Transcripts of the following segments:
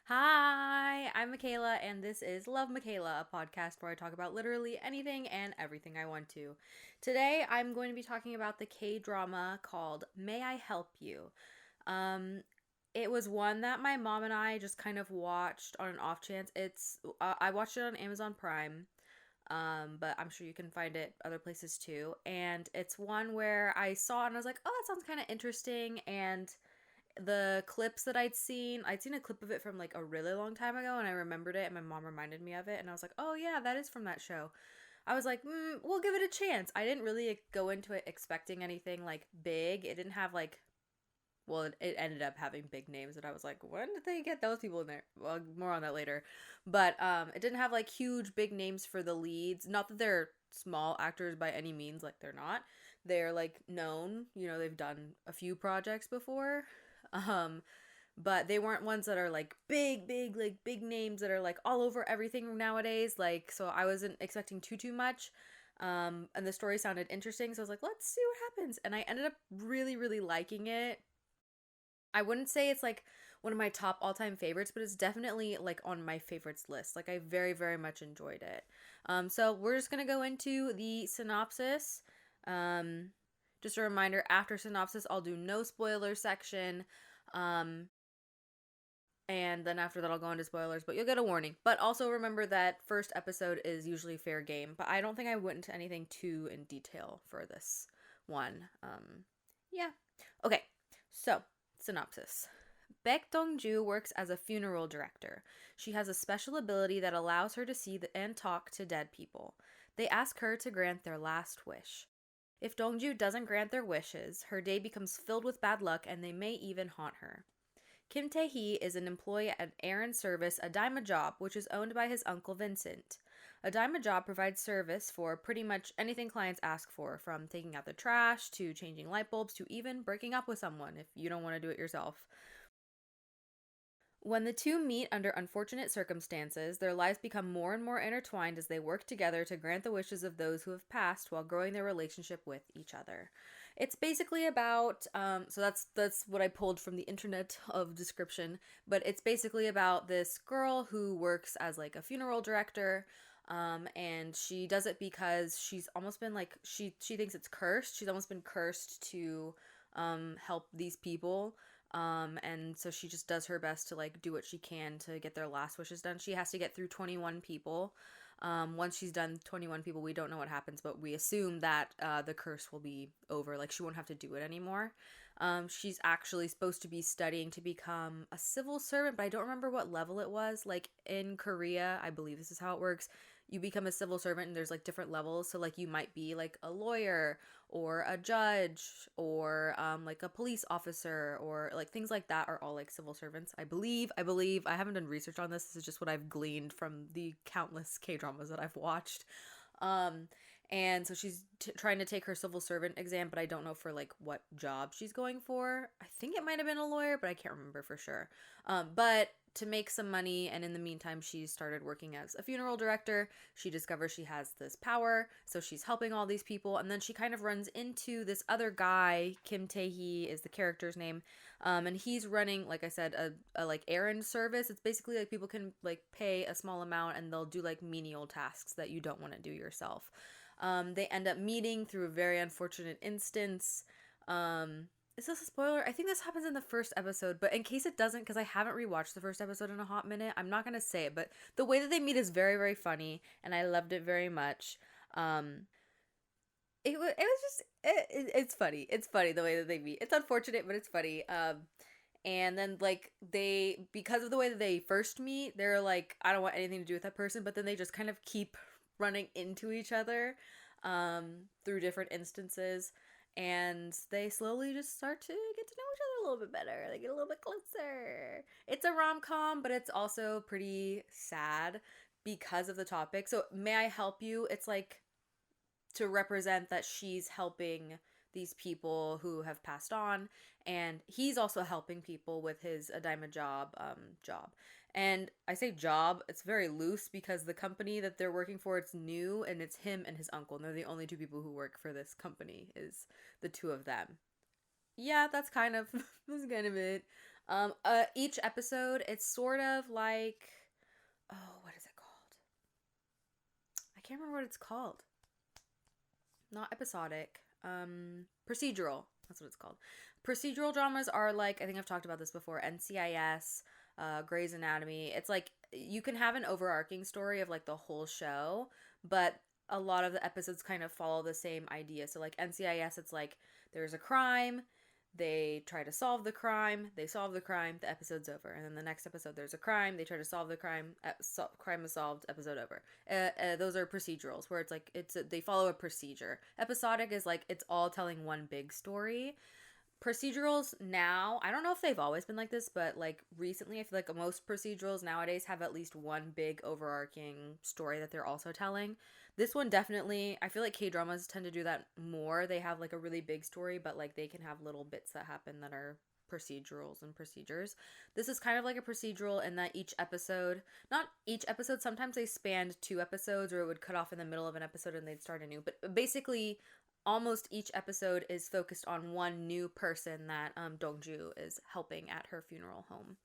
Hi, I'm Mikaela, and this is Love Mikaela, a podcast where I talk about literally anything and everything I want to. Today, I'm going to be talking about the K drama called May I Help You? Um, it was one that my mom and I just kind of watched on an off chance. I watched it on Amazon Prime, but I'm sure you can find it other places too. And it's one where I saw it and I was like, oh, that sounds kind of interesting. And the clips that I'd seen a clip of it from like a really long time ago, and I remembered it, and my mom reminded me of it, and I was like, oh yeah, that is from that show. I was like, we'll give it a chance. I didn't really go into it expecting anything like big. It didn't have like, well, it ended up having big names, and I was like, when did they get those people in there? Well, more on that later. But it didn't have like huge big names for the leads. Not that they're small actors by any means, like they're not. They're like known. They've done a few projects before. Um, but they weren't ones that are like like big names that are like all over everything nowadays. Like, so I wasn't expecting too much. And the story sounded interesting, so I was like, let's see what happens. And I ended up really liking it. I wouldn't say it's like one of my top all-time favorites, but it's definitely like on my favorites list. Like, I very much enjoyed it. So we're just gonna go into the synopsis. Um, just a reminder, after synopsis, I'll do no spoiler section. Um, and then after that I'll go into spoilers, but you'll get a warning. But also remember that first episode is usually fair game, but I don't think I went into anything too in detail for this one. Yeah. Okay, so synopsis. Baek Dong-ju works as a funeral director. She has a special ability that allows her to see and talk to dead people. They ask her to grant their last wish. If Dong-ju doesn't grant their wishes, her day becomes filled with bad luck and they may even haunt her. Kim Tae-hee is an employee at errand service Adima Job, which is owned by his uncle Vincent. Adima Job provides service for pretty much anything clients ask for, from taking out the trash to changing light bulbs to even breaking up with someone if you don't want to do it yourself. When the two meet under unfortunate circumstances, their lives become more and more intertwined as they work together to grant the wishes of those who have passed while growing their relationship with each other. It's basically about so that's what I pulled from the internet of description, but it's basically about this girl who works as like a funeral director. And she does it because she's almost been like she thinks it's cursed. She's almost been cursed to help these people, and so she just does her best to like do what she can to get their last wishes done. She has to get through 21 people. Once she's done 21 people, we don't know what happens, but we assume that the curse will be over. Like, she won't have to do it anymore. She's actually supposed to be studying to become a civil servant, but I don't remember what level it was. Like, in Korea, I believe this is how it works. You become a civil servant and there's like different levels. So like you might be like a lawyer or a judge or like a police officer, or like things like that are all like civil servants. I believe I haven't done research on this. This is just what I've gleaned from the countless K dramas that I've watched. Um, and so she's trying to take her civil servant exam, but I don't know for like what job she's going for. I think it might have been a lawyer, but I can't remember for sure. But to make some money, and in the meantime, she started working as a funeral director. She discovers she has this power, so she's helping all these people, and then she kind of runs into this other guy. Kim Tae-hee is the character's name, and he's running, like I said, a like errand service. It's basically like people can like pay a small amount, and they'll do like menial tasks that you don't want to do yourself. They end up meeting through a very unfortunate instance. Is this a spoiler? I think this happens in the first episode, but in case it doesn't, because I haven't rewatched the first episode in a hot minute, I'm not gonna say it. But the way that they meet is very funny, and I loved it very much. Um, it was just it's funny. It's funny the way that they meet. It's unfortunate, but it's funny. And then like they, because of the way that they first meet, they're like, I don't want anything to do with that person, but then they just kind of keep running into each other through different instances, and they slowly just start to get to know each other a little bit better. They get a little bit closer. It's a rom-com, but it's also pretty sad because of the topic. So May I Help You, it's like to represent that she's helping these people who have passed on, and he's also helping people with his Adima job. And I say job, it's very loose because the company that they're working for, it's new, and it's him and his uncle, and they're the only two people who work for this company, is the two of them. Yeah, that's kind of that's kind of it. Each episode, it's sort of like, oh, what is it called? I can't remember what it's called. Not episodic. Procedural. That's what it's called. Procedural dramas are like, I think I've talked about this before, NCIS, Grey's Anatomy. It's like you can have an overarching story of like the whole show, but a lot of the episodes kind of follow the same idea. So like NCIS, it's like there's a crime, they try to solve the crime, they solve the crime, the episode's over. And then the next episode, there's a crime, they try to solve the crime, crime is solved, episode over. Those are procedurals where it's like they follow a procedure. Episodic is like it's all telling one big story. Procedurals now, I don't know if they've always been like this, but like recently, I feel like most procedurals nowadays have at least one big overarching story that they're also telling. This one definitely, I feel like K-dramas tend to do that more. They have like a really big story, but like they can have little bits that happen that are procedurals and procedures. This is kind of like a procedural in that each episode, not each episode, sometimes they spanned 2 episodes or it would cut off in the middle of an episode and they'd start anew. But basically, almost each episode is focused on one new person that Dongju is helping at her funeral home.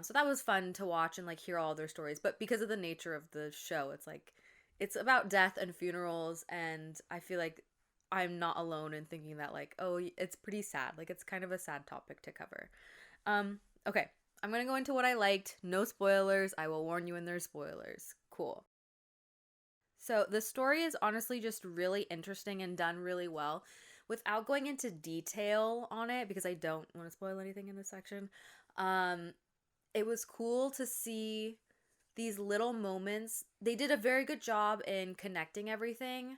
So that was fun to watch and like hear all their stories. But because of the nature of the show, it's like it's about death and funerals, and I feel like I'm not alone in thinking that like, oh, it's pretty sad. Like it's kind of a sad topic to cover. Okay, I'm gonna go into what I liked. No spoilers. I will warn you when there's spoilers. Cool. So the story is honestly just really interesting and done really well. Without going into detail on it, because I don't want to spoil anything in this section, it was cool to see these little moments. They did a very good job in connecting everything.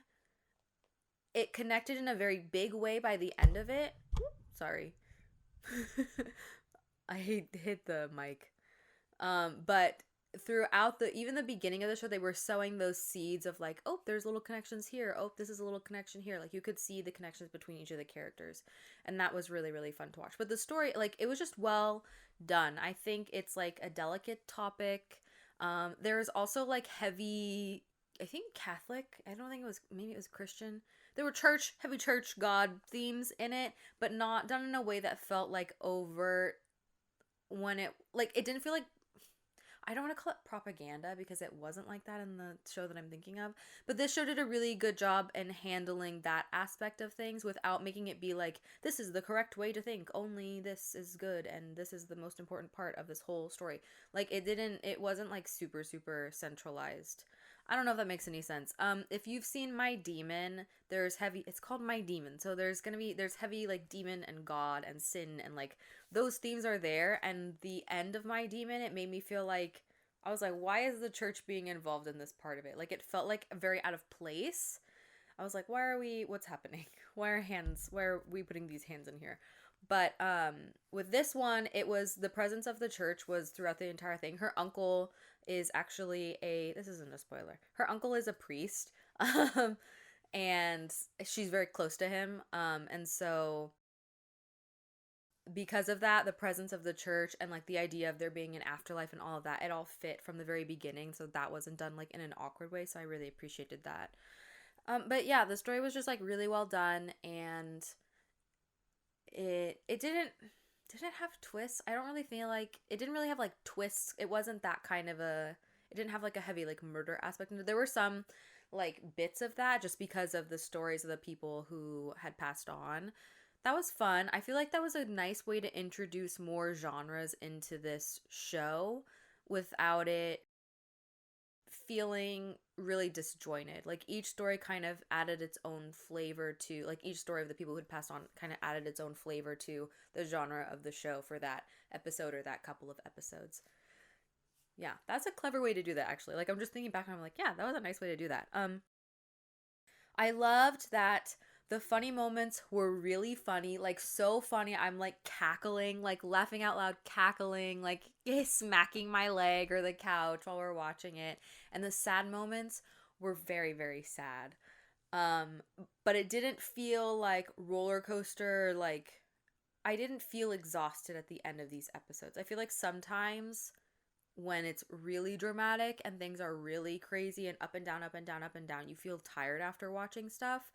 It connected in a very big way by the end of it. Sorry. I hit the mic. But throughout even the beginning of the show, they were sowing those seeds of like, oh, there's little connections here, oh, this is a little connection here. Like you could see the connections between each of the characters, and that was really really fun to watch. But the story, like, it was just well done. I think it's like a delicate topic. There's also like heavy, I think Catholic, I don't think it was, maybe it was Christian, there were heavy church god themes in it, but not done in a way that felt like overt. When it didn't feel like, I don't want to call it propaganda because it wasn't like that in the show that I'm thinking of. But this show did a really good job in handling that aspect of things without making it be like, this is the correct way to think. Only this is good and this is the most important part of this whole story. Like it wasn't like super, super centralized. I don't know if that makes any sense. If you've seen My Demon, it's called My Demon. So there's heavy like demon and God and sin and like those themes are there. And the end of My Demon, it made me feel like, I was like, why is the church being involved in this part of it? Like it felt like very out of place. I was like, what's happening? Why are we putting these hands in here? But with this one, it was the presence of the church was throughout the entire thing. Her uncle is actually this isn't a spoiler. Her uncle is a priest. And she's very close to him. And so because of that, the presence of the church and like the idea of there being an afterlife and all of that, it all fit from the very beginning. So that wasn't done like in an awkward way. So I really appreciated that. But yeah, the story was just like really well done, and it didn't have twists. I don't really feel like it didn't really have like twists. It wasn't that kind of it didn't have like a heavy like murder aspect. There were some like bits of that just because of the stories of the people who had passed on. That was fun. I feel like that was a nice way to introduce more genres into this show without it feeling really disjointed. Like each story kind of added its own flavor to, like each story of the people who'd passed on kind of added its own flavor to the genre of the show for that episode or that couple of episodes. Yeah, that's a clever way to do that actually. Like I'm just thinking back and I'm like, yeah, that was a nice way to do that. I loved that the funny moments were really funny, like so funny. I'm like cackling, like laughing out loud, cackling, like smacking my leg or the couch while we're watching it. And the sad moments were very, very sad. But it didn't feel like roller coaster, like I didn't feel exhausted at the end of these episodes. I feel like sometimes when it's really dramatic and things are really crazy and up and down, up and down, up and down, you feel tired after watching stuff.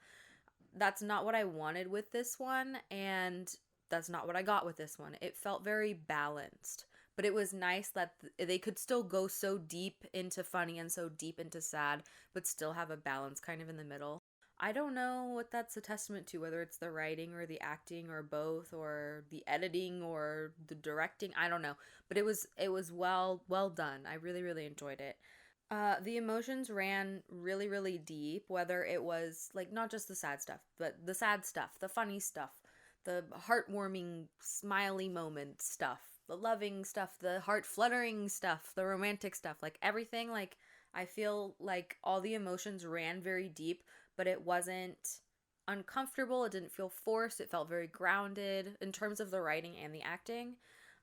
That's not what I wanted with this one, and that's not what I got with this one. It felt very balanced, but it was nice that they could still go so deep into funny and so deep into sad, but still have a balance kind of in the middle. I don't know what that's a testament to, whether it's the writing or the acting or both or the editing or the directing. I don't know, but it was well done. I really really enjoyed it. The emotions ran really, really deep, whether it was like not just the sad stuff, but the sad stuff, the funny stuff, the heartwarming, smiley moment stuff, the loving stuff, the heart fluttering stuff, the romantic stuff, like everything. Like, I feel like all the emotions ran very deep, but it wasn't uncomfortable. It didn't feel forced. It felt very grounded in terms of the writing and the acting.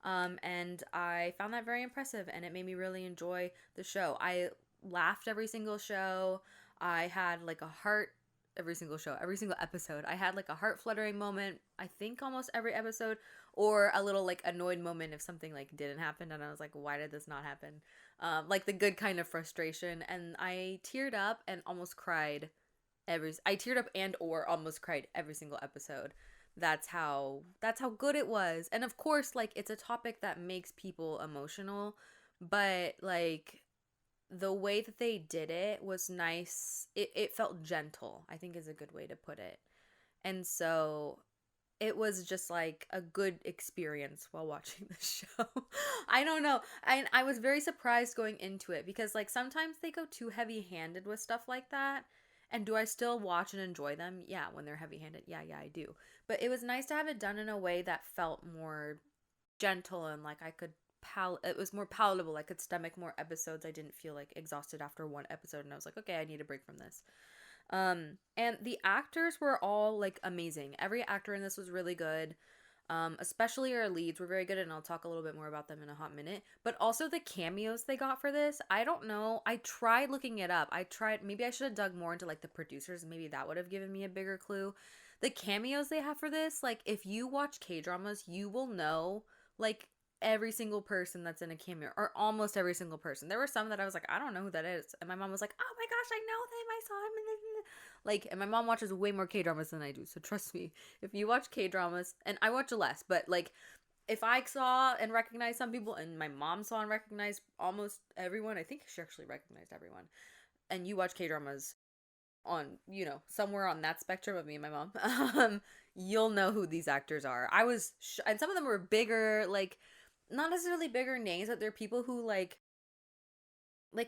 And I found that very impressive, and it made me really enjoy the show. I laughed every single show. I had like a heart every single show, every single episode. I had like a heart fluttering moment, I think almost every episode, or a little like annoyed moment if something like didn't happen and I was like, why did this not happen? Like the good kind of frustration. And I teared up and almost cried I teared up and or almost cried every single episode. That's how good it was. And of course, like, it's a topic that makes people emotional, but like the way that they did it was nice. It felt gentle, I think is a good way to put it. And so it was just like a good experience while watching the show. I don't know. I was very surprised going into it because like sometimes they go too heavy-handed with stuff like that. And do I still watch and enjoy them? Yeah, when they're heavy-handed. Yeah, I do. But it was nice to have it done in a way that felt more gentle and like I could it was more palatable. I could stomach more episodes. I didn't feel like exhausted after one episode and I was like, "Okay, I need a break from this." And the actors were all like amazing. Every actor in this was really good. Especially our leads were very good, and I'll talk a little bit more about them in a hot minute. But also the cameos they got for this, I don't know. I tried looking it up. Maybe I should have dug more into like the producers. Maybe that would have given me a bigger clue. The cameos they have for this, like if you watch K-dramas, you will know like every single person that's in a cameo, or almost every single person. There were some that I was like, I don't know who that is. And my mom was like, oh my gosh, I know them. I saw him. Like, and my mom watches way more K-dramas than I do. So trust me, if you watch K-dramas, and I watch less, but like if I saw and recognized some people and my mom saw and recognized almost everyone, I think she actually recognized everyone, and you watch K-dramas on, somewhere on that spectrum of me and my mom, you'll know who these actors are. And some of them were bigger, like, not necessarily bigger names, but they're people who like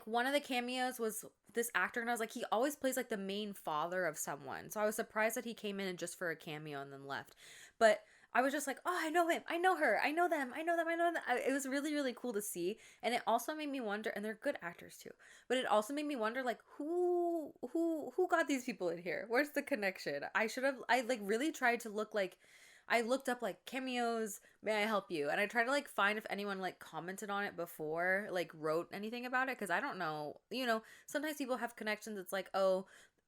one of the cameos was this actor, and I was like, he always plays like the main father of someone. So I was surprised that he came in and just for a cameo and then left. But I was just like, oh, I know him, I know her, I know them, I know them, I know them. It was really really cool to see, and it also made me wonder. And they're good actors too, but it also made me wonder, like, who got these people in here? Where's the connection? I like really tried to look like. I looked up like cameos, may I help you? And I tried to like find if anyone like commented on it before, like wrote anything about it, because I don't know. Sometimes people have connections. It's like, oh,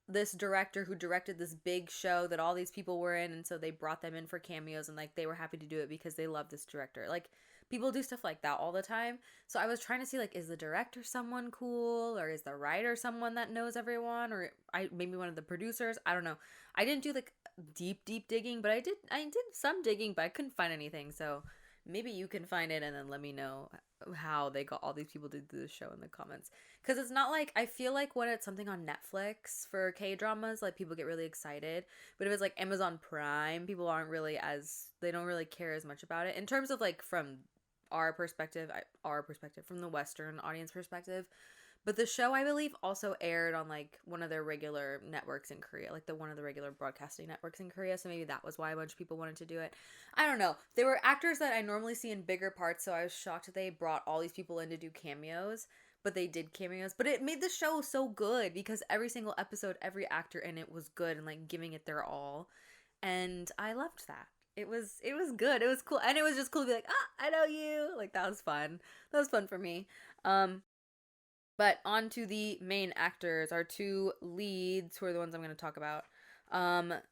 this director who directed this big show that all these people were in, and so they brought them in for cameos, and like they were happy to do it because they love this director. Like, people do stuff like that all the time. So I was trying to see, like, is the director someone cool, or is the writer someone that knows everyone, or maybe one of the producers. I don't know. I didn't do like deep digging, but I did some digging, but I couldn't find anything. So maybe you can find it and then let me know how they got all these people to do the show in the comments, because it's not like, I feel like when it's something on Netflix for K-dramas, like, people get really excited, but if it's like Amazon Prime, people aren't really they don't really care as much about it in terms of like from our perspective, from the Western audience perspective. But the show, I believe, also aired on like one of their regular networks in Korea, like one of the regular broadcasting networks in Korea. So maybe that was why a bunch of people wanted to do it. I don't know. They were actors that I normally see in bigger parts, so I was shocked that they brought all these people in to do cameos. But they did cameos. But it made the show so good because every single episode, every actor in it was good and like giving it their all. And I loved that. It was good. It was cool. And it was just cool to be like, I know you. Like, that was fun. That was fun for me. But on to the main actors, our two leads, who are the ones I'm going to talk about. Heri,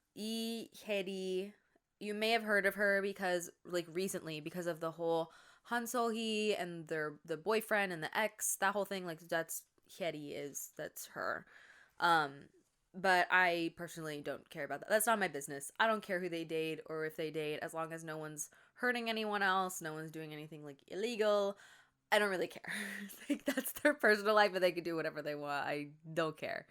you may have heard of her because, like, recently, because of the whole Han So-hee and the boyfriend and the ex, that whole thing. Like, that's Heri, that's her. But I personally don't care about that. That's not my business. I don't care who they date or if they date, as long as no one's hurting anyone else, no one's doing anything like illegal. I don't really care. Like that's their personal life and they can do whatever they want. I don't care.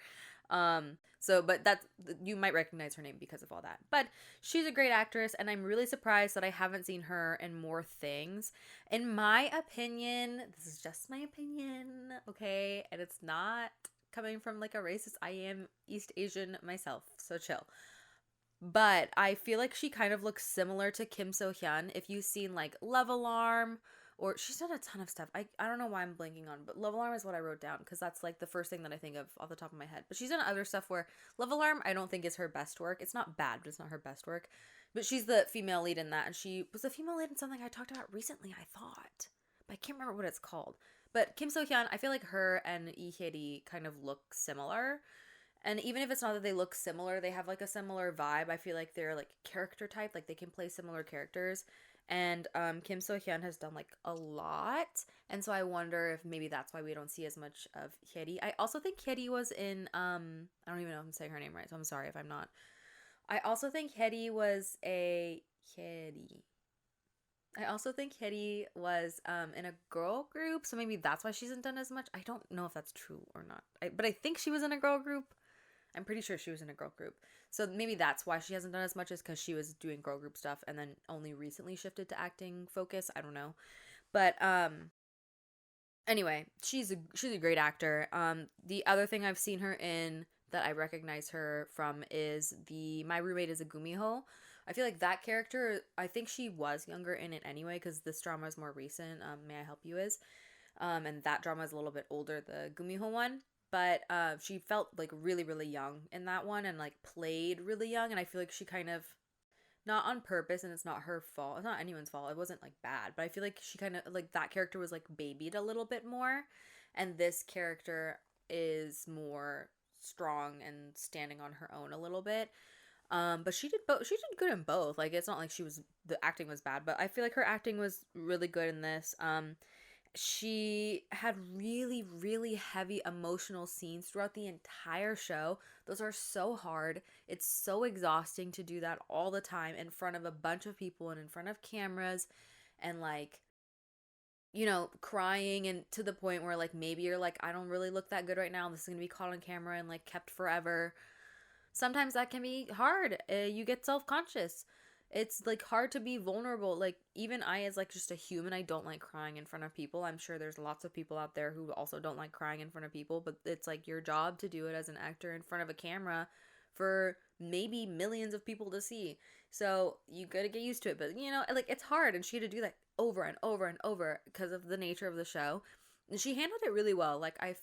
But that's, you might recognize her name because of all that. But she's a great actress, and I'm really surprised that I haven't seen her in more things. In my opinion, this is just my opinion, okay? And it's not coming from like a racist. I am East Asian myself, so chill. But I feel like she kind of looks similar to Kim So Hyun. If you've seen like Love Alarm, or she's done a ton of stuff. I don't know why I'm blanking on, but Love Alarm is what I wrote down because that's like the first thing that I think of off the top of my head. But she's done other stuff where Love Alarm I don't think is her best work. It's not bad, but it's not her best work. But she's the female lead in that, and she was the female lead in something I talked about recently, I thought. But I can't remember what it's called. But Kim So Hyun, I feel like her and Lee Hye-ri kind of look similar. And even if it's not that they look similar, they have like a similar vibe. I feel like they're like character type, like they can play similar characters. And Kim So Hyun has done like a lot, and so I wonder if maybe that's why we don't see as much of Hye-ri. I also think Hye-ri was in I don't even know if I'm saying her name right, so I'm sorry if I'm not. I also think Hye-ri was a Hye-ri. I also think Hye-ri was in a girl group, so maybe that's why she hasn't done as much. I don't know if that's true or not, but I think she was in a girl group. I'm pretty sure she was in a girl group. So maybe that's why she hasn't done as much, is because she was doing girl group stuff and then only recently shifted to acting focus. I don't know. But anyway, she's a great actor. The other thing I've seen her in that I recognize her from is the My Roommate is a Gumiho. I feel like that character, I think she was younger in it anyway, because this drama is more recent. May I Help You is. And that drama is a little bit older, the Gumiho one. But she felt like really, really young in that one, and like played really young. And I feel like she kind of, not on purpose, and it's not her fault. It's not anyone's fault. It wasn't like bad, but I feel like she kind of like that character was like babied a little bit more, and this character is more strong and standing on her own a little bit. But she did both. She did good in both. Like it's not like the acting was bad, but I feel like her acting was really good in this. She had really, really heavy emotional scenes throughout the entire show. Those are so hard. It's so exhausting to do that all the time in front of a bunch of people and in front of cameras, and like, crying, and to the point where like maybe you're like, I don't really look that good right now. This is going to be caught on camera and like kept forever. Sometimes that can be hard. You get self-conscious. It's like hard to be vulnerable. Like even I, as like just a human, I don't like crying in front of people. I'm sure there's lots of people out there who also don't like crying in front of people, but it's like your job to do it as an actor in front of a camera for maybe millions of people to see. So you gotta get used to it. But like it's hard, and she had to do that over and over and over because of the nature of the show. And she handled it really well. Like I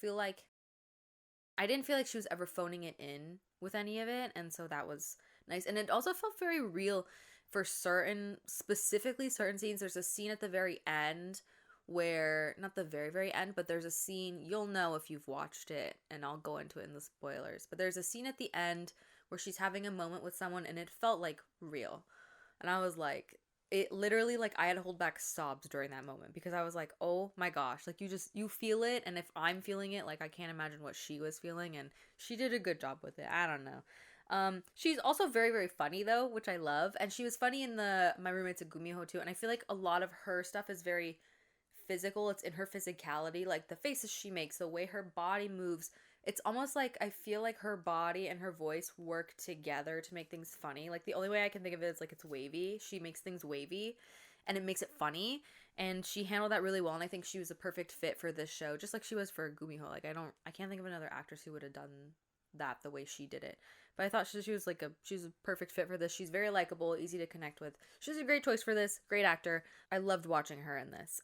didn't feel like she was ever phoning it in with any of it, and so that was nice. And it also felt very real for specifically certain scenes. There's a scene at the very end where, not the very, very end, but there's a scene, you'll know if you've watched it, and I'll go into it in the spoilers, but there's a scene at the end where she's having a moment with someone, and it felt like real. And I was like, it literally, like, I had to hold back sobs during that moment, because I was like, oh my gosh, like, you feel it, and if I'm feeling it, like, I can't imagine what she was feeling, and she did a good job with it. I don't know. She's also very, very funny though, which I love, and she was funny in the My Roommate's a Gumiho too, and I feel like a lot of her stuff is very physical. It's in her physicality, like the faces she makes, the way her body moves. It's almost like I feel like her body and her voice work together to make things funny. Like the only way I can think of it is like it's wavy. She makes things wavy, and it makes it funny, and she handled that really well, and I think she was a perfect fit for this show, just like she was for Gumiho. Like I can't think of another actress who would have done that the way she did it. But I thought she was she's a perfect fit for this. She's very likable, easy to connect with. She's a great choice for this. Great actor. I loved watching her in this.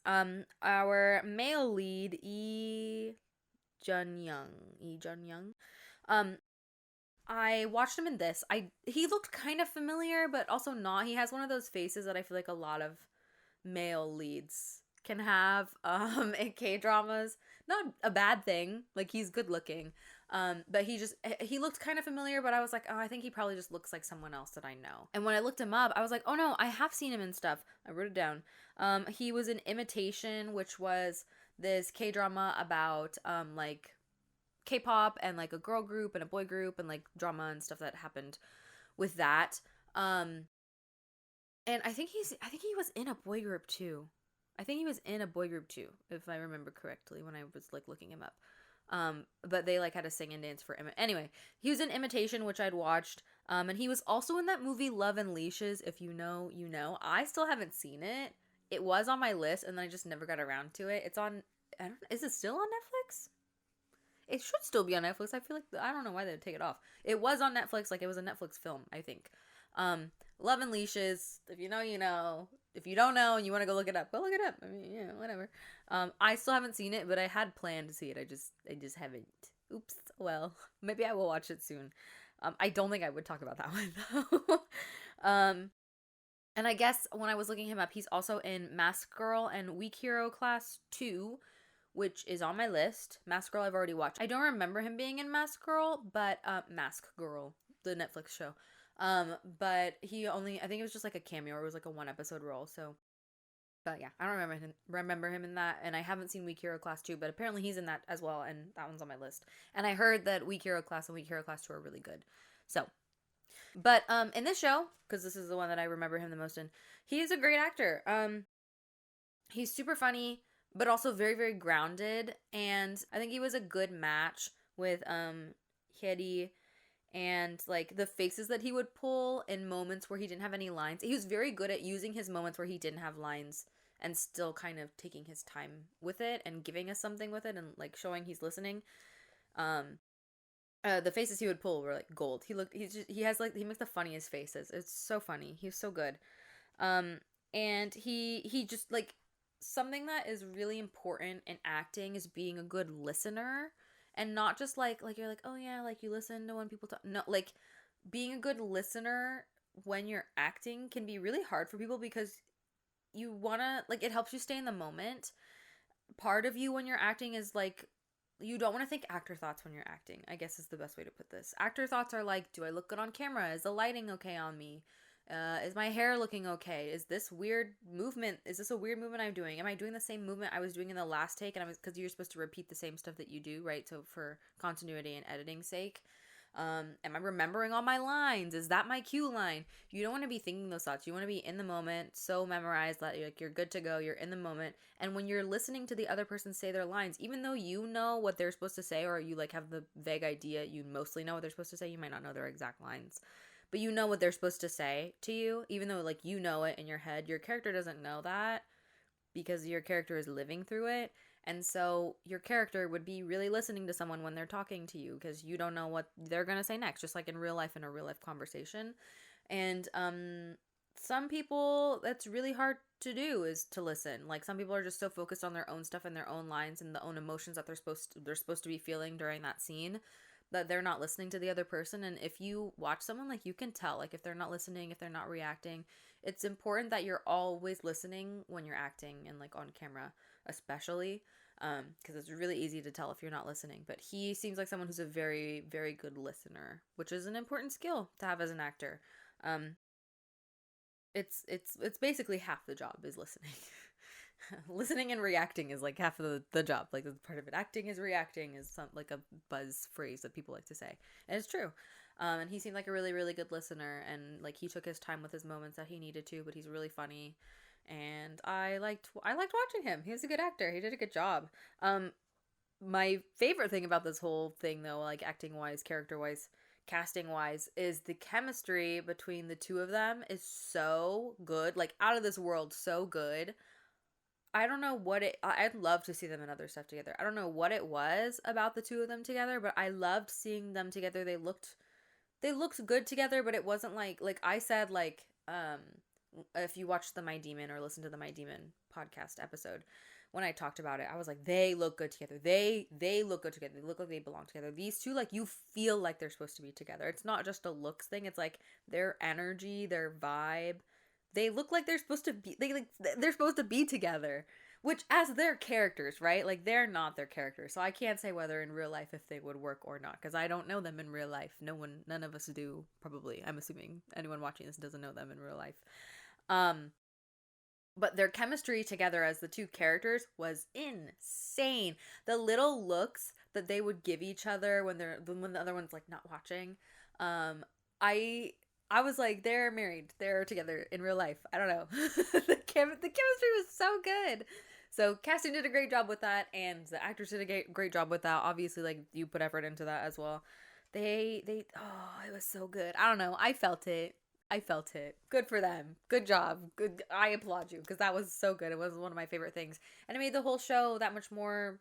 Our male lead, Jun Young. I watched him in this. He looked kind of familiar, but also not. He has one of those faces that I feel like a lot of male leads can have in K-dramas. Not a bad thing. Like, he's good looking. But he looked kind of familiar, but I was like, oh, I think he probably just looks like someone else that I know. And when I looked him up, I was like, oh no, I have seen him in stuff. I wrote it down. He was in Imitation, which was this K-drama about, like, K-pop and like a girl group and a boy group and like drama and stuff that happened with that. And I think he was in a boy group too. I think he was in a boy group too, if I remember correctly when I was like looking him up. But they like had to sing and dance for anyway. He was in Imitation, which I'd watched. And he was also in that movie Love and Leashes. If you know, you know. I still haven't seen it. It was on my list, and then I just never got around to it. It's on. Is it still on Netflix? It should still be on Netflix. I feel like I don't know why they'd take it off. It was on Netflix, like it was a Netflix film, I think. Love and Leashes. If you know, you know. If you don't know and you want to go look it up, go look it up. I mean, yeah, whatever. I still haven't seen it, but I had planned to see it. I just haven't. Oops. Well, maybe I will watch it soon. I don't think I would talk about that one though. And I guess when I was looking him up, he's also in Mask Girl and Weak Hero Class 2, which is on my list. Mask Girl I've already watched. I don't remember him being in Mask Girl, but Mask Girl, the Netflix show. But he only, I think it was just like a cameo, or it was like a 1-episode role. So, but yeah, I don't remember him in that, and I haven't seen Weak Hero Class 2, but apparently he's in that as well, and that one's on my list. And I heard that Weak Hero Class and Weak Hero Class 2 are really good. So, but in this show, because this is the one that I remember him the most in, he is a great actor. He's super funny, but also very, very grounded, and I think he was a good match with Hedy, and like the faces that he would pull in moments where he didn't have any lines. He was very good at using his moments where he didn't have lines and still kind of taking his time with it and giving us something with it and like showing he's listening. The faces he would pull were like gold. He makes the funniest faces. It's so funny. He's so good. And he just like, something that is really important in acting is being a good listener. And not just like you're like, oh yeah, like you listen to when people talk. No, like being a good listener when you're acting can be really hard for people because you wanna, like, it helps you stay in the moment. Part of you when you're acting is like, you don't want to think actor thoughts when you're acting, I guess is the best way to put this. Actor thoughts are like, do I look good on camera? Is the lighting okay on me? Is my hair looking okay? Is this weird movement? Is this a weird movement I'm doing? Am I doing the same movement I was doing in the last take? And because you're supposed to repeat the same stuff that you do, right? So for continuity and editing sake, am I remembering all my lines? Is that my cue line? You don't want to be thinking those thoughts. You want to be in the moment, so memorized that you're good to go. You're in the moment. And when you're listening to the other person say their lines, even though you know what they're supposed to say, or you like have the vague idea, you mostly know what they're supposed to say. You might not know their exact lines, but you know what they're supposed to say to you, even though like you know it in your head. Your character doesn't know that because your character is living through it. And so your character would be really listening to someone when they're talking to you because you don't know what they're going to say next, just like in real life, in a real life conversation. And some people, that's really hard to do, is to listen. Like some people are just so focused on their own stuff and their own lines and the own emotions that they're supposed to be feeling during that scene, that they're not listening to the other person. And if you watch someone, like you can tell, like if they're not listening, if they're not reacting. It's important that you're always listening when you're acting and like on camera, especially, because it's really easy to tell if you're not listening. But he seems like someone who's a very, very good listener, which is an important skill to have as an actor. It's basically half the job is listening. Listening and reacting is like half of the job. Like part of it, acting is reacting, is some like a buzz phrase that people like to say, and it's true. And he seemed like a really, really good listener, and like he took his time with his moments that he needed to, but he's really funny, and I liked watching him. He was a good actor. He did a good job. My favorite thing about this whole thing, though, like acting wise, character wise, casting wise, is the chemistry between the two of them is so good, like out of this world, so good. I don't know what I'd love to see them in other stuff together. I don't know what it was about the two of them together, but I loved seeing them together. They looked good together, but it wasn't like I said, like, if you watch the My Demon or listen to the My Demon podcast episode, when I talked about it, I was like, they look good together. They look good together. They look like they belong together. These two, like, you feel like they're supposed to be together. It's not just a looks thing. It's like their energy, their vibe. They look like they're supposed to be, they're supposed to be together, which as their characters, right? Like they're not their characters. So I can't say whether in real life if they would work or not, because I don't know them in real life. None of us do, probably. I'm assuming anyone watching this doesn't know them in real life. But their chemistry together as the two characters was insane. The little looks that they would give each other when the other one's like not watching. I I was like, they're married, they're together in real life. I don't know. The chemistry was so good. So casting did a great job with that, and the actors did a great job with that. Obviously, like you put effort into that as well. It was so good. I don't know. I felt it. I felt it. Good for them. Good job. Good. I applaud you because that was so good. It was one of my favorite things, and it made the whole show that much more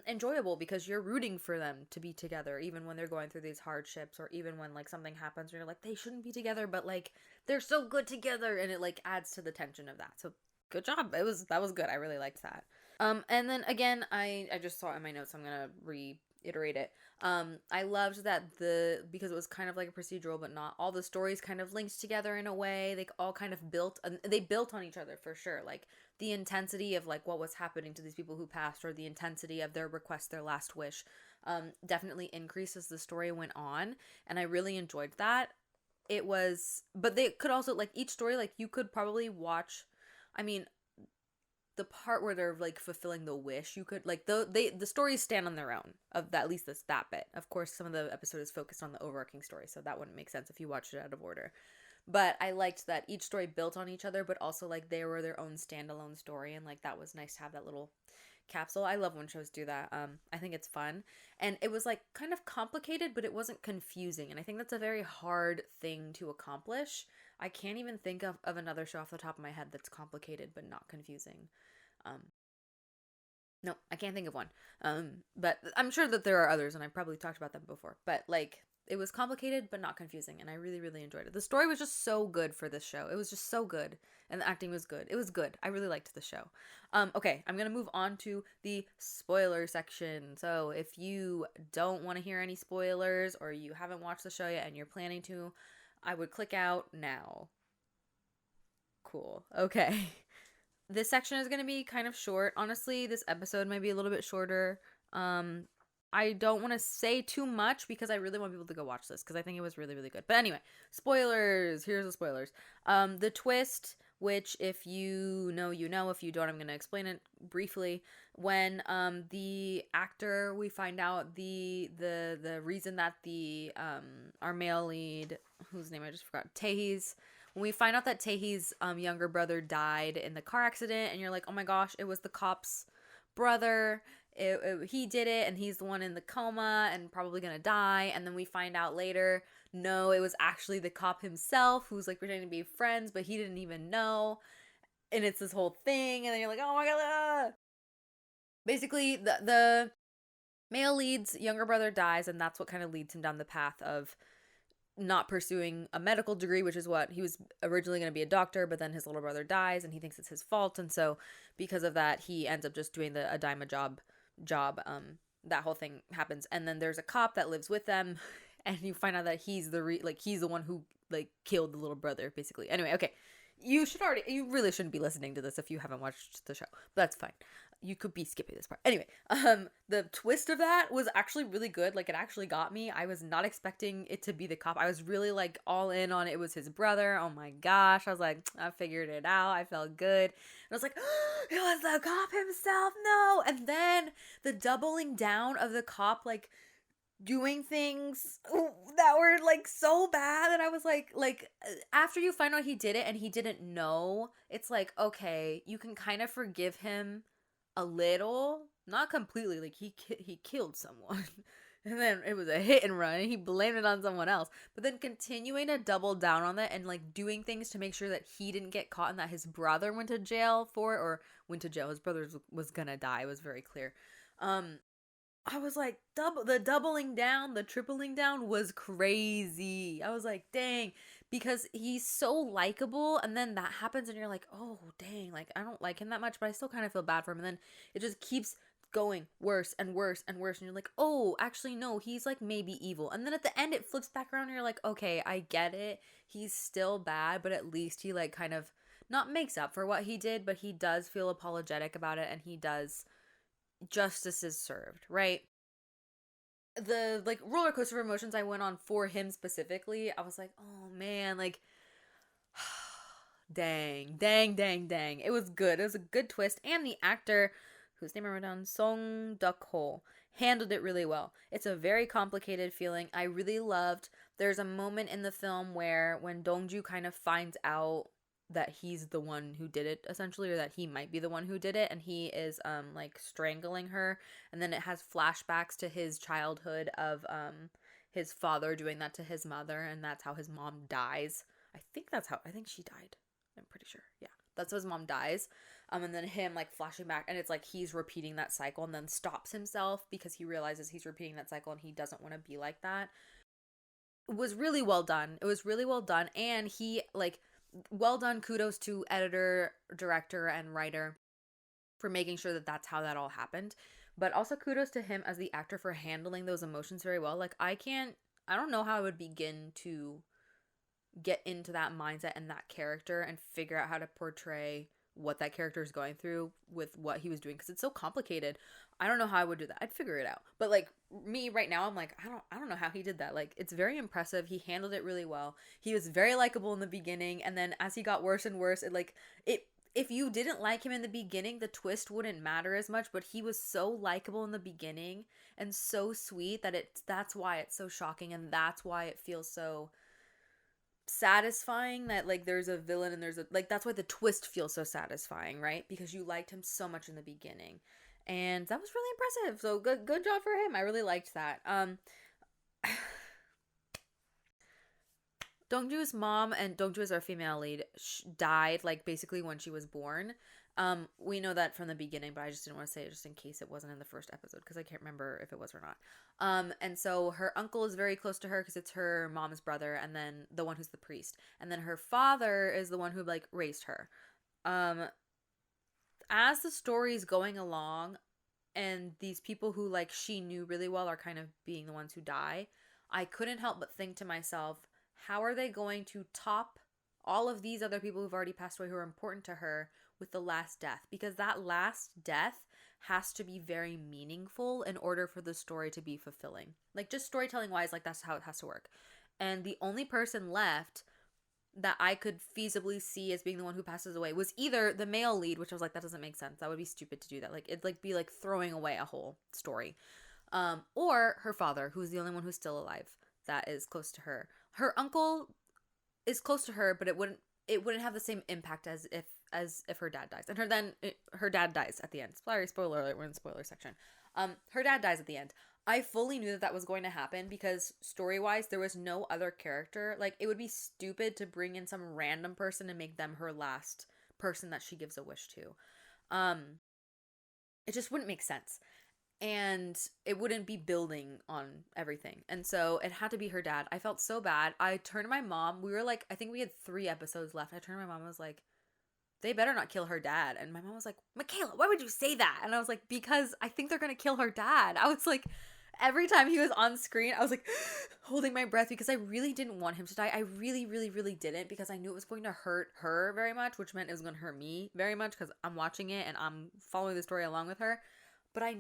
enjoyable because you're rooting for them to be together even when they're going through these hardships, or even when like something happens and you're like they shouldn't be together, but like they're so good together, and it like adds to the tension of that. So good job. That was good. I really liked that. And then again, I just saw it in my notes, so I'm gonna reiterate it. I loved that because it was kind of like a procedural, but not all the stories kind of linked together in a way. They all kind of they built on each other for sure. Like the intensity of like what was happening to these people who passed, or the intensity of their request, their last wish, definitely increased as the story went on, and I really enjoyed that. But they could also like each story, like you could probably watch. I mean, the part where they're like fulfilling the wish, you could like the stories stand on their own of that, at least that bit. Of course, some of the episode is focused on the overarching story, so that wouldn't make sense if you watched it out of order. But I liked that each story built on each other, but also like they were their own standalone story, and like that was nice to have that little capsule. I love when shows do that. I think it's fun, and it was like kind of complicated, but it wasn't confusing, and I think that's a very hard thing to accomplish. I can't even think of another show off the top of my head that's complicated but not confusing. Um, no, I can't think of one. But I'm sure that there are others, and I've probably talked about them before. But like, it was complicated but not confusing, and I really, really enjoyed it. The story was just so good for this show. It was just so good, and the acting was good. It was good. I really liked the show. Okay, I'm gonna move on to the spoiler section. So if you don't want to hear any spoilers, or you haven't watched the show yet and you're planning to, I would click out now. Cool. Okay. This section is going to be kind of short. Honestly, this episode might be a little bit shorter. Um, I don't want to say too much because I really want people to go watch this because I think it was really, really good. But anyway, spoilers. Here's the spoilers. The twist, which if you know, you know. If you don't, I'm going to explain it briefly. When the actor, we find out the reason that the our male lead, whose name I just forgot, Taehee's, when we find out that Taehee's younger brother died in the car accident, and you're like, oh my gosh, it was the cop's brother. He did it, and he's the one in the coma and probably gonna die. And then we find out later, no, it was actually the cop himself who's like pretending to be friends, but he didn't even know. And it's this whole thing, and then you're like, oh my god. Ah. Basically, the male lead's younger brother dies, and that's what kind of leads him down the path of not pursuing a medical degree, which is what he was originally going to be, a doctor, but then his little brother dies and he thinks it's his fault, and so because of that he ends up just doing a dime a job. That whole thing happens, and then there's a cop that lives with them and you find out that he's he's the one who like killed the little brother basically. Anyway, okay, you really shouldn't be listening to this if you haven't watched the show, but that's fine. You could be skipping this part. Anyway, the twist of that was actually really good. Like, it actually got me. I was not expecting it to be the cop. I was really like all in on it. It was his brother. Oh my gosh. I was like, I figured it out. I felt good. And I was like, oh, it was the cop himself. No. And then the doubling down of the cop, like doing things that were like so bad that I was like after you find out he did it and he didn't know, it's like, okay, you can kind of forgive him a little, not completely. Like he killed someone and then it was a hit and run and he blamed it on someone else, but then continuing to double down on that and like doing things to make sure that he didn't get caught and that his brother went to jail for it, or went to jail, his brother was gonna die, it was very clear. I was like, the doubling down, the tripling down was crazy. I was like, dang, because he's so likable, and then that happens, and you're like, oh, dang, like, I don't like him that much, but I still kind of feel bad for him, and then it just keeps going worse and worse and worse, and you're like, oh, actually, no, he's, like, maybe evil, and then at the end, it flips back around, and you're like, okay, I get it, he's still bad, but at least he, like, kind of, not makes up for what he did, but he does feel apologetic about it, and he does, justice is served, right? The like roller coaster of emotions I went on for him specifically, I was like, oh man, like dang, dang, dang, dang. It was good. It was a good twist. And the actor whose name I wrote down, Song Duk-ho, handled it really well. It's a very complicated feeling. I really loved, there's a moment in the film where when Dongju kind of finds out that he's the one who did it, essentially, or that he might be the one who did it, and he is like strangling her, and then it has flashbacks to his childhood of his father doing that to his mother, and that's how his mom dies. I think she died. I'm pretty sure. Yeah. That's how his mom dies. And then him like flashing back, and it's like he's repeating that cycle and then stops himself because he realizes he's repeating that cycle and he doesn't want to be like that. It was really well done. It was really well done. And he like, well done. Kudos to editor, director, and writer for making sure that that's how that all happened. But also kudos to him as the actor for handling those emotions very well. Like I don't know how I would begin to get into that mindset and that character and figure out how to portray what that character is going through with what he was doing, because it's so complicated. I don't know how I would do that. I'd figure it out. But like me right now, I'm like, I don't know how he did that. Like it's very impressive. He handled it really well. He was very likable in the beginning, and then as he got worse and worse, it if you didn't like him in the beginning, the twist wouldn't matter as much, but he was so likable in the beginning and so sweet that that's why it's so shocking, and that's why it feels so satisfying that like there's a villain and there's a like, that's why the twist feels so satisfying, right? Because you liked him so much in the beginning, and that was really impressive. So good job for him. I really liked that. Dongju's mom, and Dongju is our female lead, died like basically when she was born. We know that from the beginning, but I just didn't want to say it just in case it wasn't in the first episode, because I can't remember if it was or not. And so her uncle is very close to her because it's her mom's brother, and then the one who's the priest, and then her father is the one who like raised her. As the story's going along, and these people who like she knew really well are kind of being the ones who die, I couldn't help but think to myself, how are they going to top all of these other people who've already passed away who are important to her with the last death? Because that last death has to be very meaningful in order for the story to be fulfilling. Like just storytelling wise, like that's how it has to work. And the only person left that I could feasibly see as being the one who passes away was either the male lead, which I was like, that doesn't make sense. That would be stupid to do that. Like it'd like be like throwing away a whole story. Or her father, who's the only one who's still alive that is close to her. Her uncle is close to her, but it wouldn't have the same impact as if her dad dies. And her dad dies at the end. Sorry, spoiler alert, we're in the spoiler section. Her dad dies at the end. I fully knew that was going to happen because story-wise, there was no other character. Like, it would be stupid to bring in some random person and make them her last person that she gives a wish to. It just wouldn't make sense. And it wouldn't be building on everything. And so it had to be her dad. I felt so bad. I turned to my mom. We were like, I think we had 3 episodes left. I turned to my mom and was like, they better not kill her dad. And my mom was like, Mikaela, why would you say that? And I was like, because I think they're going to kill her dad. I was like, every time he was on screen, I was like holding my breath because I really didn't want him to die. I really, really, really didn't, because I knew it was going to hurt her very much, which meant it was going to hurt me very much because I'm watching it and I'm following the story along with her. But I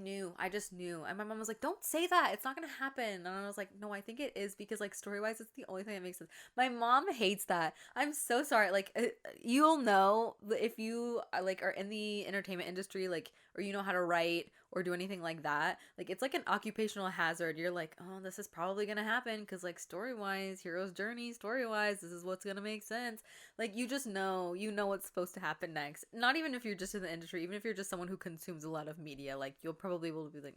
just knew. And my mom was like, don't say that. It's not going to happen. And I was like, no, I think it is, because like story-wise, it's the only thing that makes sense. My mom hates that. I'm so sorry. Like, you'll know if you like are in the entertainment industry, like, or you know how to write or do anything like that. Like, it's like an occupational hazard. You're like, oh, this is probably going to happen because like story-wise, hero's journey, story-wise, this is what's going to make sense. Like, you just know, what's supposed to happen next. Not even if you're just in the industry, even if you're just someone who consumes a lot of media, like, you'll probably will be like,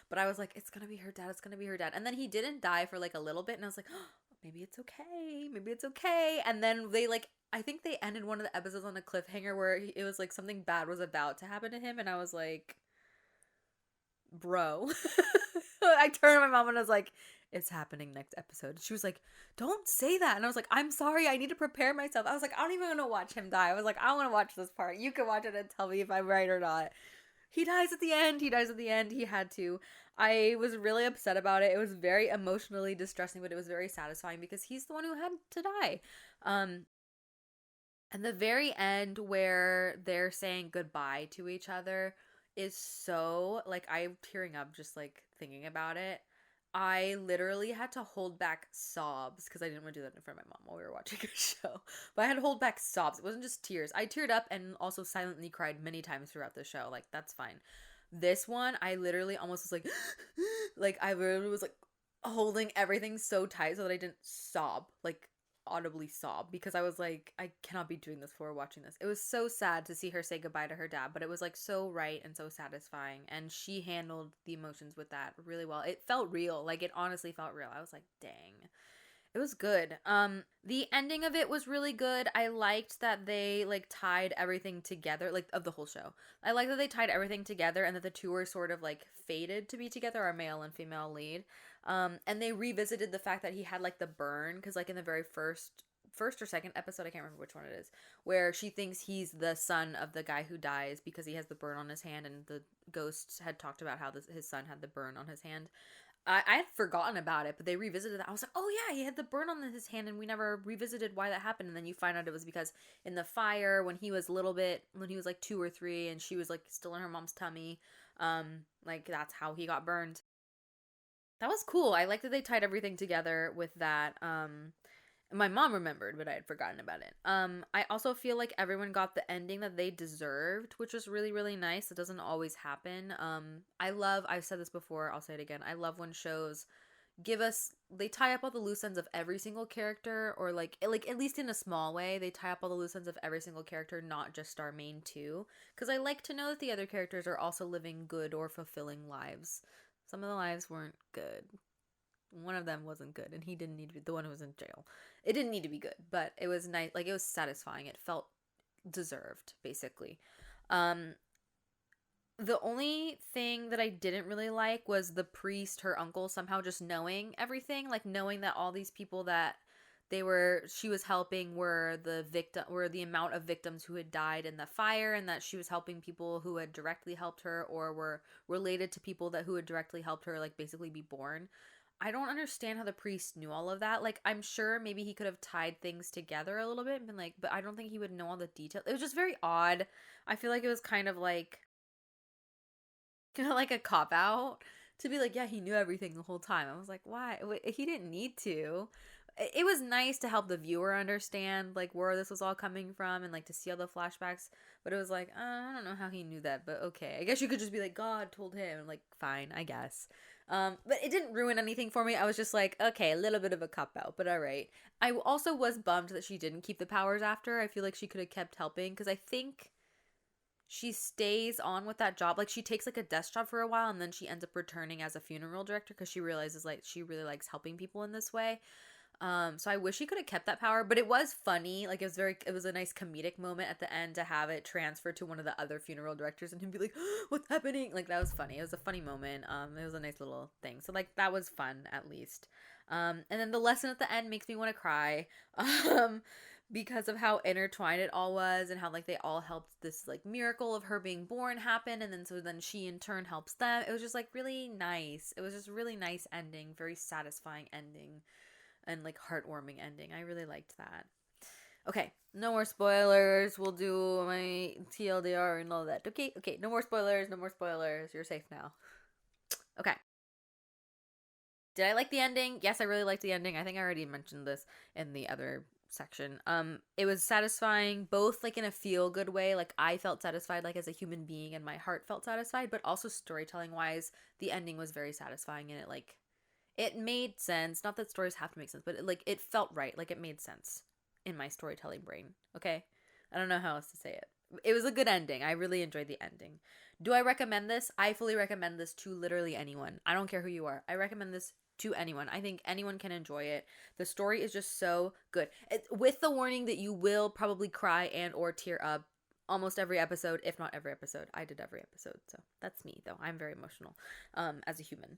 But I was like, it's gonna be her dad, it's gonna be her dad. And then he didn't die for like a little bit, and I was like, oh, maybe it's okay. And then they like, I think they ended one of the episodes on a cliffhanger where it was like something bad was about to happen to him, and I was like, bro. I turned to my mom and I was like, it's happening next episode. She was like, don't say that. And I was like, I'm sorry, I need to prepare myself. I was like, I don't even want to watch him die. I was like, I want to watch this part. You can watch it and tell me if I'm right or not. He dies at the end. He had to. I was really upset about it. It was very emotionally distressing, but it was very satisfying because he's the one who had to die. And the very end where they're saying goodbye to each other is so, like, I'm tearing up just, like, thinking about it. I literally had to hold back sobs because I didn't want to do that in front of my mom while we were watching a show. But I had to hold back sobs. It wasn't just tears. I teared up and also silently cried many times throughout the show. Like, that's fine. This one, I literally almost was like, like, I literally was like holding everything so tight so that I didn't sob, like, audibly sob, because I was like, I cannot be doing this before watching this. It was so sad to see her say goodbye to her dad, but it was like so right and so satisfying, and she handled the emotions with that really well. It felt real. Like, it honestly felt real. I was like, dang. It was good. The ending of it was really good. I liked that they like tied everything together, like of the whole show. I like that they tied everything together and that the two were sort of like fated to be together, our male and female lead. And they revisited the fact that he had like the burn, because like in the very first or second episode, I can't remember which one it is, where she thinks he's the son of the guy who dies because he has the burn on his hand, and the ghosts had talked about how his son had the burn on his hand. I had forgotten about it, but they revisited that. I was like, oh yeah, he had the burn on his hand, and we never revisited why that happened. And then you find out it was because in the fire, when he was when he was like 2 or 3, and she was like still in her mom's tummy, like that's how he got burned. That was cool. I like that they tied everything together with that. My mom remembered, but I had forgotten about it. I also feel like everyone got the ending that they deserved, which was really, really nice. It doesn't always happen. I've said this before, I'll say it again. I love when shows they tie up all the loose ends of every single character, or like at least in a small way, they tie up all the loose ends of every single character, not just our main two. Because I like to know that the other characters are also living good or fulfilling lives. Some of the lives weren't good. One of them wasn't good, and he didn't need to be the one who was in jail. It didn't need to be good, but it was nice. Like, it was satisfying. It felt deserved, basically. Um, the only thing that I didn't really like was the priest, her uncle, somehow just knowing everything, like knowing that all these people that she was helping were the amount of victims who had died in the fire, and that she was helping people who had directly helped her or were related to people who had directly helped her, like basically be born. I don't understand how the priest knew all of that. Like, I'm sure maybe he could have tied things together a little bit and been like, but I don't think he would know all the details. It was just very odd. I feel like it was kind of like like a cop out to be like, yeah, he knew everything the whole time. I was like, why? He didn't need to. It was nice to help the viewer understand like where this was all coming from, and like to see all the flashbacks, but it was like, I don't know how he knew that, but okay, I guess you could just be like, God told him. Like, fine, I guess. But it didn't ruin anything for me. I was just like, okay, a little bit of a cop out, but all right. I also was bummed that she didn't keep the powers after. I feel like she could have kept helping, because I think she stays on with that job. Like, she takes like a desk job for a while, and then she ends up returning as a funeral director because she realizes like she really likes helping people in this way. So I wish he could have kept that power, but it was funny. Like, it was a nice comedic moment at the end to have it transfer to one of the other funeral directors and him be like, what's happening? Like, that was funny. It was a funny moment. It was a nice little thing. So like, that was fun at least. And then the lesson at the end makes me want to cry. Because of how intertwined it all was, and how like they all helped this like miracle of her being born happen, and then she in turn helps them. It was just like really nice. It was just really nice ending, very satisfying ending, and like heartwarming ending. I really liked that. Okay, no more spoilers. We'll do my TLDR and all that. Okay, no more spoilers, no more spoilers. You're safe now. Okay. Did I like the ending? Yes, I really liked the ending. I think I already mentioned this in the other section. It was satisfying both like in a feel good way, like I felt satisfied like as a human being, and my heart felt satisfied, but also storytelling wise, the ending was very satisfying, and it made sense. Not that stories have to make sense, but it felt right. Like, it made sense in my storytelling brain. Okay? I don't know how else to say it. It was a good ending. I really enjoyed the ending. Do I recommend this? I fully recommend this to literally anyone. I don't care who you are. I recommend this to anyone. I think anyone can enjoy it. The story is just so good. With the warning that you will probably cry and or tear up almost every episode, if not every episode. I did every episode, so that's me though. I'm very emotional as a human.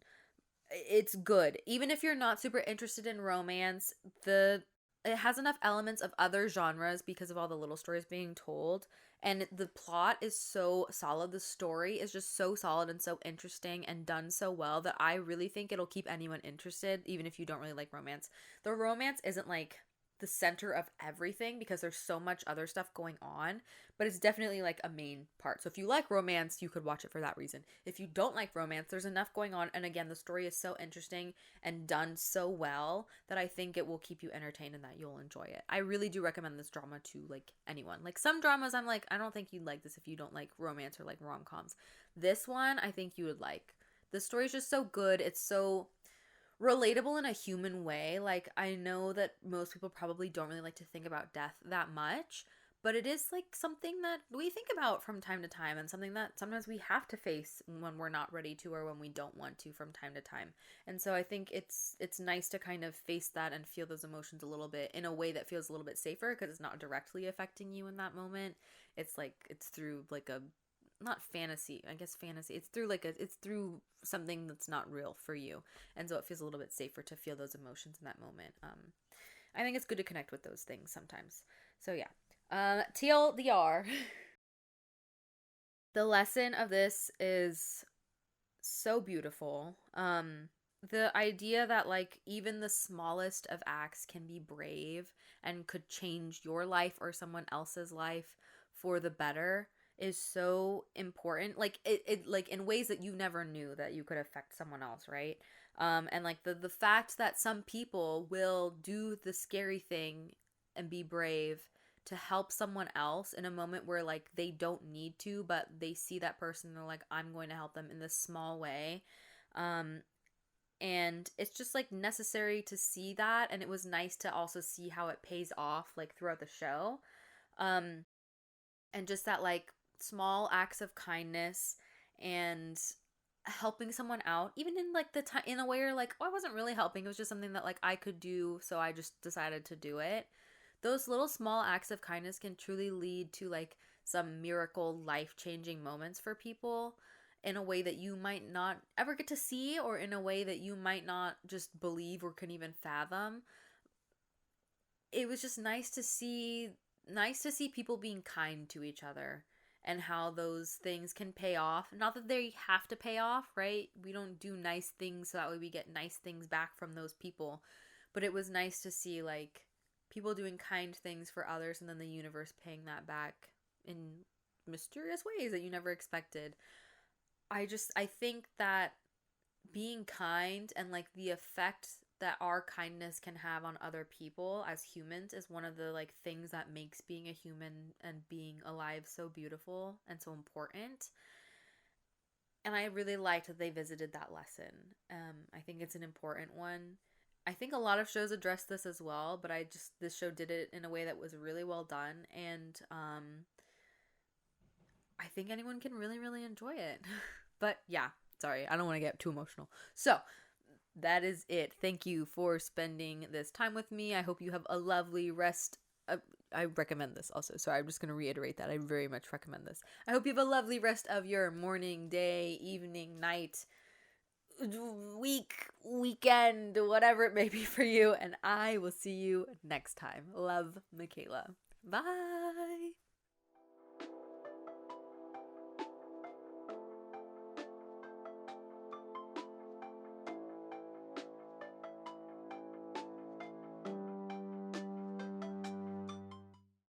It's good. Even if you're not super interested in romance, it has enough elements of other genres because of all the little stories being told, and the plot is so solid. The story is just so solid and so interesting and done so well that I really think it'll keep anyone interested, even if you don't really like romance. The romance isn't like the center of everything because there's so much other stuff going on, but it's definitely like a main part. So if you like romance, you could watch it for that reason. If you don't like romance, there's enough going on, and again, the story is so interesting and done so well that I think it will keep you entertained and that you'll enjoy it. I really do recommend this drama to like anyone. Like some dramas I'm like, I don't think you'd like this if you don't like romance or like rom-coms. This one I think you would like. The story's just so good. It's so relatable in a human way. Like, I know that most people probably don't really like to think about death that much, but it is like something that we think about from time to time, and something that sometimes we have to face when we're not ready to, or when we don't want to, from time to time. And so I think it's nice to kind of face that and feel those emotions a little bit in a way that feels a little bit safer, because it's not directly affecting you in that moment. It's like it's through like a, not fantasy, I guess fantasy, it's through like it's through something that's not real for you, and so it feels a little bit safer to feel those emotions in that moment. I think it's good to connect with those things sometimes. So yeah, TLDR. The lesson of this is so beautiful. The idea that like even the smallest of acts can be brave and could change your life or someone else's life for the better is so important. Like it like in ways that you never knew that you could affect someone else, right? And like the fact that some people will do the scary thing and be brave to help someone else in a moment where like they don't need to, but they see that person and they're like, I'm going to help them in this small way. Um, and it's just like necessary to see that, and it was nice to also see how it pays off like throughout the show. Um, and just that like small acts of kindness and helping someone out, even in like the time in a way you're like, oh, I wasn't really helping, it was just something that like I could do, so I just decided to do it. Those little small acts of kindness can truly lead to like some miracle life-changing moments for people in a way that you might not ever get to see, or in a way that you might not just believe or can even fathom. It was just nice to see people being kind to each other, and how those things can pay off. Not that they have to pay off, right? We don't do nice things so that way we get nice things back from those people. But it was nice to see like people doing kind things for others, and then the universe paying that back in mysterious ways that you never expected. I think that being kind and like the effect that our kindness can have on other people as humans is one of the like things that makes being a human and being alive so beautiful and so important. And I really liked that they visited that lesson. I think it's an important one. I think a lot of shows address this as well, but this show did it in a way that was really well done, and I think anyone can really, really enjoy it. But yeah, sorry, I don't want to get too emotional. So that is it. Thank you for spending this time with me. I hope you have a lovely rest. I recommend this also. Sorry, I'm just going to reiterate that. I very much recommend this. I hope you have a lovely rest of your morning, day, evening, night, week, weekend, whatever it may be for you. And I will see you next time. Love, Mikaela. Bye.